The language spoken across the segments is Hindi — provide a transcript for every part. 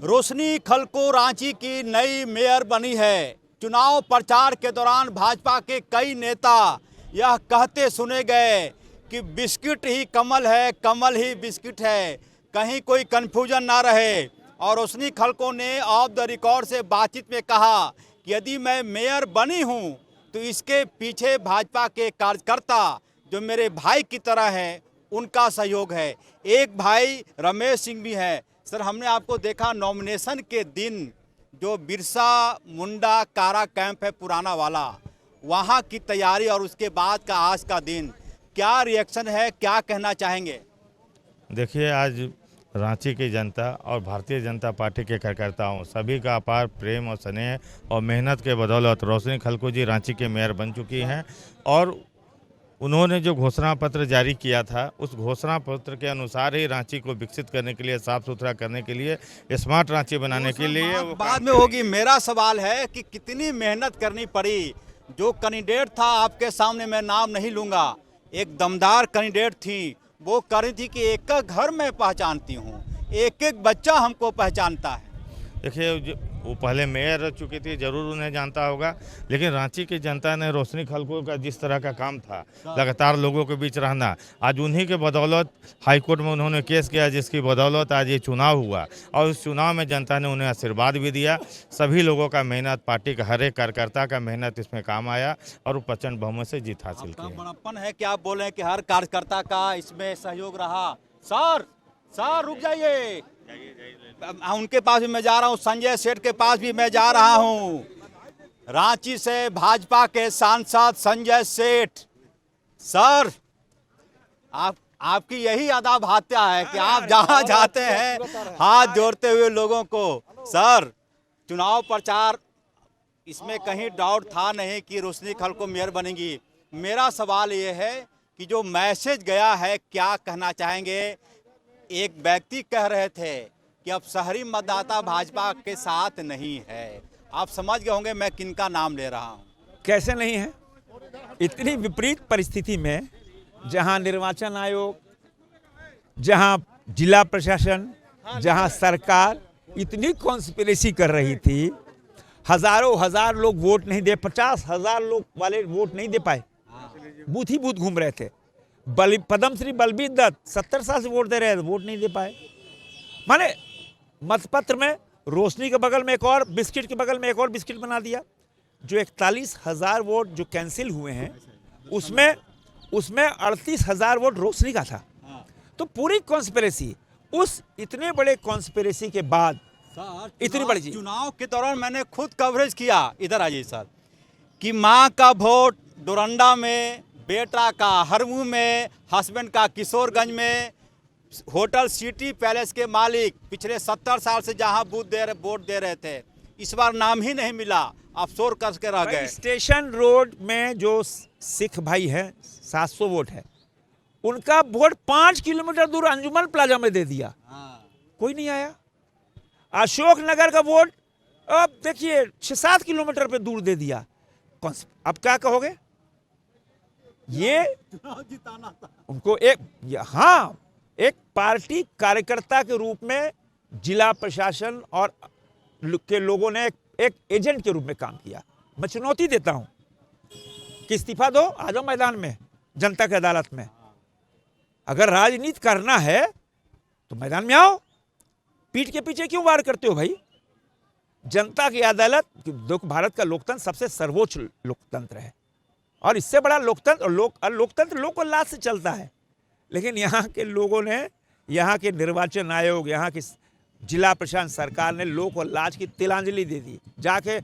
रोशनी खलको रांची की नई मेयर बनी है। चुनाव प्रचार के दौरान भाजपा के कई नेता यह कहते सुने गए कि बिस्किट ही कमल है, कमल ही बिस्किट है, कहीं कोई कन्फ्यूजन ना रहे। और रोशनी खलको ने ऑफ द रिकॉर्ड से बातचीत में कहा कि यदि मैं मेयर बनी हूं तो इसके पीछे भाजपा के कार्यकर्ता जो मेरे भाई की तरह हैं उनका सहयोग है। एक भाई रमेश सिंह भी है। सर, हमने आपको देखा नॉमिनेशन के दिन जो बिरसा मुंडा कारा कैंप है पुराना वाला, वहाँ की तैयारी और उसके बाद का आज का दिन, क्या रिएक्शन है, क्या कहना चाहेंगे? देखिए, आज रांची की जनता और भारतीय जनता पार्टी के कार्यकर्ताओं सभी का अपार प्रेम और स्नेह और मेहनत के बदौलत रोशनी खलको जी रांची के मेयर बन चुकी हैं। और उन्होंने जो घोषणा पत्र जारी किया था उस घोषणा पत्र के अनुसार ही रांची को विकसित करने के लिए, साफ सुथरा करने के लिए, स्मार्ट रांची बनाने के लिए वो बाद में होगी। मेरा सवाल है कि कितनी मेहनत करनी पड़ी। जो कैंडिडेट था, आपके सामने मैं नाम नहीं लूँगा, एक दमदार कैंडिडेट थी, वो कह रही थी कि एक एक घर मैं पहचानती हूँ, एक एक बच्चा हमको पहचानता है। देखिए, वो पहले मेयर रह चुकी थी, जरूर उन्हें जानता होगा, लेकिन रांची की जनता ने रोशनी खलको का जिस तरह का काम था, लगातार लोगों के बीच रहना, आज उन्हीं के बदौलत हाईकोर्ट में उन्होंने केस किया, जिसकी बदौलत आज ये चुनाव हुआ। और उस चुनाव में जनता ने उन्हें आशीर्वाद भी दिया। सभी लोगों का मेहनत, पार्टी का हर एक कार्यकर्ता का मेहनत इसमें काम आया और वो प्रचंड बहुमत से जीत हासिल की। बड़प्पन है कि आप बोल रहे हैं कि हर कार्यकर्ता का इसमें सहयोग रहा। सर रुक जाइए, उनके पास भी मैं जा रहा हूं, संजय सेठ के पास भी मैं जा रहा हूं। रांची से भाजपा के सांसद संजय सेठ, सर आपकी यही अदा भात्या है कि आप जहां जाते हैं हाथ जोड़ते हुए लोगों को। सर, चुनाव प्रचार इसमें कहीं डाउट था नहीं कि रोशनी खलको मेयर बनेंगी। मेरा सवाल ये है कि जो मैसेज गया है, क्या कहना चाहेंगे? एक व्यक्ति कह रहे थे कि अब शहरी मतदाता भाजपा के साथ नहीं है। आप समझ गए होंगे मैं किनका नाम ले रहा हूं। कैसे नहीं है? इतनी विपरीत परिस्थिति में जहां निर्वाचन आयोग, जहां जिला प्रशासन, जहां सरकार इतनी कॉन्स्पिरेसी कर रही थी, हजारों हजार लोग वोट नहीं दे, 50,000 लोग वाले वोट नहीं दे पाए, बूथ ही बूथ घूम रहे थे। पद्मश्री बलबीर दत्त 70 साल से वोट दे रहे थे, वोट नहीं दे पाए। माने मतपत्र में रोशनी के बगल में एक और बिस्किट के बगल में एक और बिस्किट बना दिया। जो 41,000 वोट जो कैंसिल हुए हैं उसमें 38,000 वोट रोशनी का था। तो पूरी कॉन्स्पिरेसी, उस इतने बड़े कॉन्स्पिरेसी के बाद इतनी बड़ी चीज। चुनाव के दौरान मैंने खुद कवरेज किया, इधर आ जाइए सर, कि माँ का वोट डोरंडा में, बेटा का हरमू में, हस्बैंड का किशोरगंज में, होटल सिटी पैलेस के मालिक पिछले 70 साल से जहां वोट दे रहे थे, इस बार नाम ही नहीं मिला, अफसोस करके रह गए। स्टेशन रोड में जो सिख भाई है, 700 वोट है, उनका वोट 5 किलोमीटर दूर अंजुमन प्लाजा में दे दिया, कोई नहीं आया। अशोक नगर का वोट अब देखिए 6-7 किलोमीटर पे दूर दे दिया। अब क्या कहोगे? ये उनको एक पार्टी कार्यकर्ता के रूप में जिला प्रशासन और के लोगों ने एक एजेंट के रूप में काम किया। मैं चुनौती देता हूं कि इस्तीफा दो, आ जाओ मैदान में, जनता की अदालत में। अगर राजनीति करना है तो मैदान में आओ, पीठ के पीछे क्यों वार करते हो भाई? जनता की अदालत, भारत का लोकतंत्र सबसे सर्वोच्च लोकतंत्र है और इससे बड़ा लोकतंत्र लोकतंत्र लोक और लाज से चलता है। लेकिन यहाँ के लोगों ने, यहाँ के निर्वाचन आयोग, यहाँ की जिला प्रशासन, सरकार ने लोक और लाज की तिलांजलि दे दी, जाके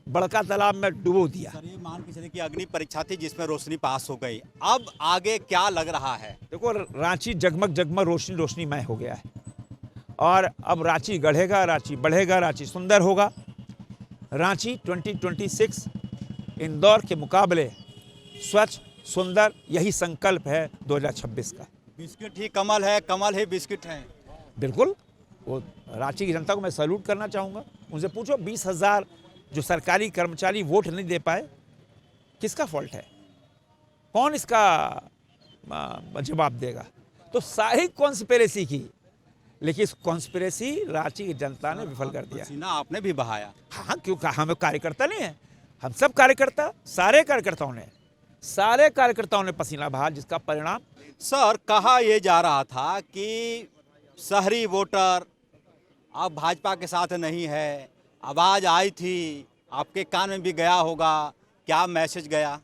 बड़का तालाब में डुबो दिया। सर, ये मान के चलिए कि अग्नि परीक्षा थी जिसमें रोशनी पास हो गई, अब आगे क्या लग रहा है? देखो, रांची जगमग जगमग रोशनी रोशनीमय हो गया है और अब रांची गढ़ेगा, रांची बढ़ेगा, रांची सुंदर होगा। रांची 2026 इंदौर के मुकाबले स्वच्छ, सुंदर, यही संकल्प है 2026 का। बिस्किट ही कमल है, कमल ही बिस्किट है। बिल्कुल, वो रांची की जनता को मैं सैल्यूट करना चाहूँगा। उनसे पूछो 20,000 जो सरकारी कर्मचारी वोट नहीं दे पाए, किसका फॉल्ट है? कौन इसका जवाब देगा? तो सारी कॉन्स्पिरेसी की लेकिन इस कॉन्स्पिरेसी रांची की जनता ने विफल कर दिया। पसीना आपने भी बहाया। हाँ, क्यों कहा हम कार्यकर्ता नहीं है? हम सब कार्यकर्ता, सारे कार्यकर्ताओं ने पसीना बहा, जिसका परिणाम सर, कहा यह जा रहा था कि शहरी वोटर अब भाजपा के साथ नहीं है, आवाज़ आई थी, आपके कान में भी गया होगा, क्या मैसेज गया?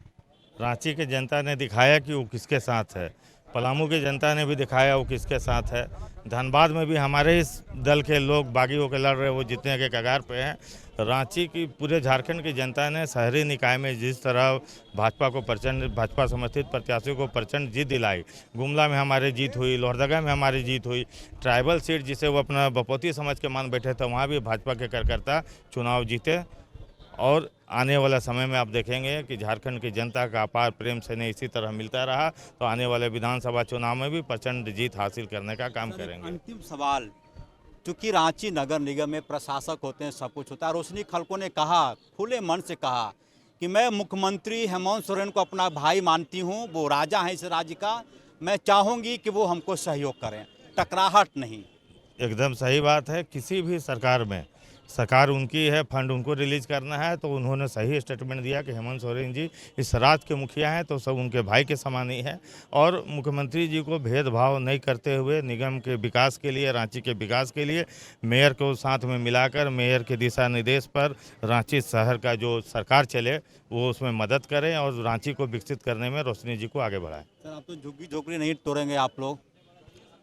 रांची की जनता ने दिखाया कि वो किसके साथ है, पलामू की जनता ने भी दिखाया वो किसके साथ है, धनबाद में भी हमारे इस दल के लोग बागी होकर लड़ रहे, वो जीतने के कगार पे हैं। रांची की पूरे झारखंड की जनता ने शहरी निकाय में जिस तरह भाजपा समर्थित प्रत्याशियों को प्रचंड जीत दिलाई, गुमला में हमारी जीत हुई, लोहरदगा में हमारी जीत हुई, ट्राइबल सीट जिसे वो अपना बपौती समझ के मान बैठे थे वहाँ भी भाजपा के कार्यकर्ता चुनाव जीते। और आने वाला समय में आप देखेंगे कि झारखंड की जनता का अपार प्रेम से नहीं इसी तरह मिलता रहा तो आने वाले विधानसभा चुनाव में भी प्रचंड जीत हासिल करने का काम करेंगे। अंतिम सवाल, चूंकि रांची नगर निगम में प्रशासक होते हैं, सब कुछ होता है, रोशनी खलको ने कहा, खुले मन से कहा कि मैं मुख्यमंत्री हेमंत सोरेन को अपना भाई मानती हूं, वो राजा हैं इस राज्य का, मैं चाहूँगी कि वो हमको सहयोग करें, टकराहट नहीं। एकदम सही बात है। किसी भी सरकार में सरकार उनकी है, फंड उनको रिलीज करना है, तो उन्होंने सही स्टेटमेंट दिया कि हेमंत सोरेन जी इस राज्य के मुखिया हैं तो सब उनके भाई के समान ही है। और मुख्यमंत्री जी को भेदभाव नहीं करते हुए निगम के विकास के लिए, रांची के विकास के लिए मेयर को साथ में मिलाकर मेयर के दिशा निर्देश पर रांची शहर का जो सरकार चले वो उसमें मदद करें और रांची को विकसित करने में रोशनी जी को आगे बढ़ाएं। सर, आप तो झुग्गी झोपड़ी नहीं तोड़ेंगे आप लोग?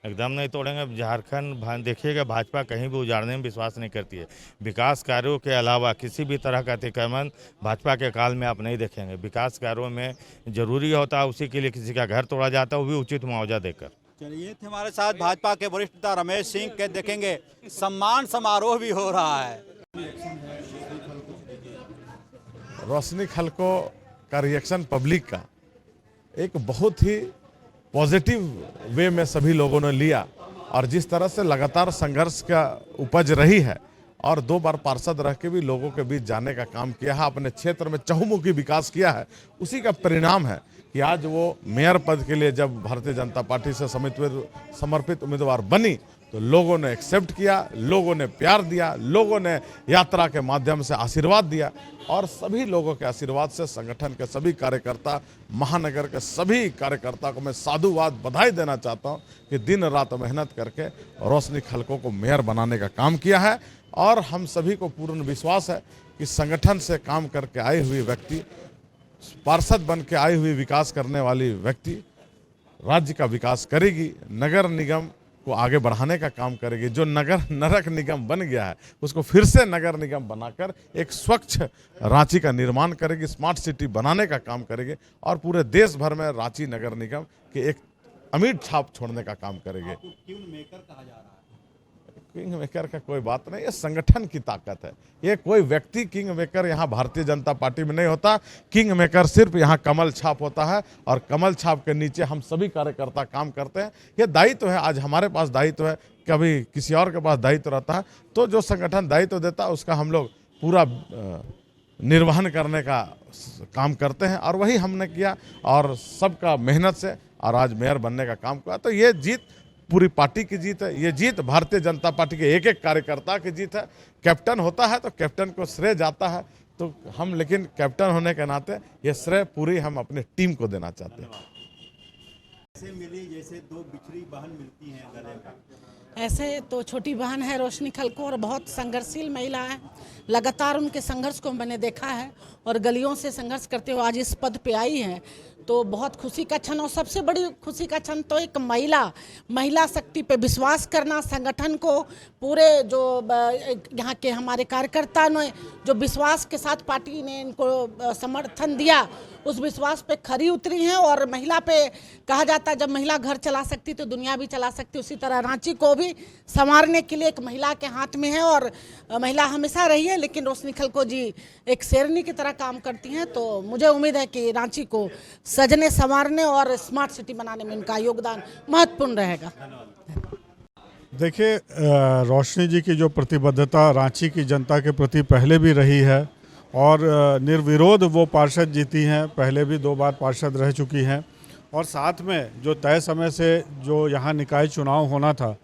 एकदम नहीं तोड़ेंगे। झारखंड देखिएगा, भाजपा कहीं भी उजाड़ने में विश्वास नहीं करती है। विकास कार्यों के अलावा किसी भी तरह का अतिक्रमण भाजपा के काल में आप नहीं देखेंगे। विकास कार्यों में जरूरी होता है उसी के लिए किसी का घर तोड़ा जाता है, वो भी उचित मुआवजा देकर। चलिए, थे हमारे साथ भाजपा के वरिष्ठ नेता रमेश सिंह के, देखेंगे सम्मान समारोह भी हो रहा है। रोशनी खलको का रिएक्शन पब्लिक का एक बहुत ही पॉजिटिव वे में सभी लोगों ने लिया और जिस तरह से लगातार संघर्ष का उपज रही है और 2 बार पार्षद रह के भी लोगों के बीच जाने का काम किया है, अपने क्षेत्र में चहुमुखी विकास किया है, उसी का परिणाम है कि आज वो मेयर पद के लिए जब भारतीय जनता पार्टी से समर्पित उम्मीदवार बनी तो लोगों ने एक्सेप्ट किया, लोगों ने प्यार दिया, लोगों ने यात्रा के माध्यम से आशीर्वाद दिया और सभी लोगों के आशीर्वाद से संगठन के सभी कार्यकर्ता, महानगर के सभी कार्यकर्ता को मैं साधुवाद बधाई देना चाहता हूं कि दिन रात मेहनत करके रोशनी खलको को मेयर बनाने का काम किया है। और हम सभी को पूर्ण विश्वास है कि संगठन से काम करके आई हुई व्यक्ति, पार्षद बन के आई हुई विकास करने वाली व्यक्ति राज्य का विकास करेगी, नगर निगम को आगे बढ़ाने का काम करेगी। जो नरक निगम बन गया है उसको फिर से नगर निगम बनाकर एक स्वच्छ रांची का निर्माण करेगी, स्मार्ट सिटी बनाने का काम करेगी और पूरे देश भर में रांची नगर निगम के एक अमिट छाप छोड़ने का काम करेगी। किंग मेकर कहा जा रहा है। किंग मेकर का कोई बात नहीं, ये संगठन की ताकत है। ये कोई व्यक्ति किंग मेकर यहाँ भारतीय जनता पार्टी में नहीं होता। किंग मेकर सिर्फ यहाँ कमल छाप होता है और कमल छाप के नीचे हम सभी कार्यकर्ता काम करते हैं। ये दायित्व है, आज हमारे पास दायित्व है, कभी किसी और के पास दायित्व रहता है, तो जो संगठन दायित्व देता है उसका हम लोग पूरा निर्वहन करने का काम करते हैं और वही हमने किया और सबका मेहनत से और आज मेयर बनने का काम किया। तो ये जीत पूरी पार्टी की जीत है, ये जीत भारतीय जनता पार्टी के एक एक कार्यकर्ता की जीत है। कैप्टन होता है तो कैप्टन को श्रेय जाता है, तो हम लेकिन कैप्टन होने के नाते ये श्रेय पूरी हम अपने टीम को देना चाहते हैं। ऐसे मिली जैसे 2 बिछड़ी बहन मिलती हैं गले में। ऐसे तो छोटी बहन है रोशनी खलको और बहुत संघर्षशील महिला है। लगातार उनके संघर्ष को मैंने देखा है और गलियों से संघर्ष करते हुए आज इस पद पे आई हैं, तो बहुत खुशी का क्षण। और सबसे बड़ी खुशी का क्षण तो एक महिला शक्ति पे विश्वास करना, संगठन को पूरे जो यहाँ के हमारे कार्यकर्ता ने जो विश्वास के साथ पार्टी ने इनको समर्थन दिया, उस विश्वास पे खरी उतरी हैं। और महिला पे कहा जाता है जब महिला घर चला सकती तो दुनिया भी चला सकती, उसी तरह रांची को भी संवारने के लिए एक महिला के हाथ में है और महिला हमेशा रही है। लेकिन रोशनी खलको जी एक शेरनी की तरह काम करती हैं, तो मुझे उम्मीद है कि रांची को सजने संवारने और स्मार्ट सिटी बनाने में उनका योगदान महत्वपूर्ण रहेगा। देखिए, रोशनी जी की जो प्रतिबद्धता रांची की जनता के प्रति पहले भी रही है और निर्विरोध वो पार्षद जीती हैं, पहले भी 2 बार पार्षद रह चुकी हैं और साथ में जो तय समय से जो यहाँ निकाय चुनाव होना था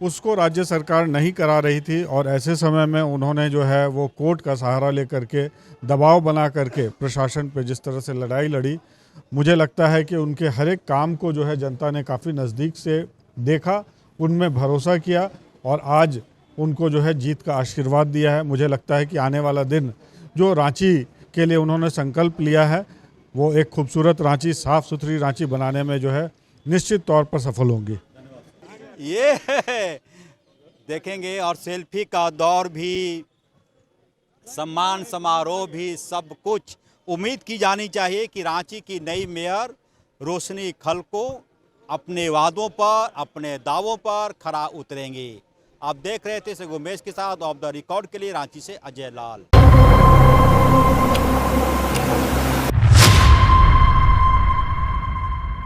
उसको राज्य सरकार नहीं करा रही थी और ऐसे समय में उन्होंने जो है वो कोर्ट का सहारा लेकर के दबाव बना करके प्रशासन पे जिस तरह से लड़ाई लड़ी, मुझे लगता है कि उनके हर एक काम को जो है जनता ने काफ़ी नज़दीक से देखा, उनमें भरोसा किया और आज उनको जो है जीत का आशीर्वाद दिया है। मुझे लगता है कि आने वाला दिन जो रांची के लिए उन्होंने संकल्प लिया है वो एक खूबसूरत रांची, साफ़ सुथरी रांची बनाने में जो है निश्चित तौर पर सफल होंगी। ये देखेंगे और सेल्फी का दौर भी, सम्मान समारोह भी, सब कुछ उम्मीद की जानी चाहिए कि रांची की नई मेयर रोशनी खलको अपने वादों पर, अपने दावों पर खरा उतरेंगे। आप देख रहे थे उमेश के साथ ऑफ द रिकॉर्ड के लिए रांची से अजय लाल।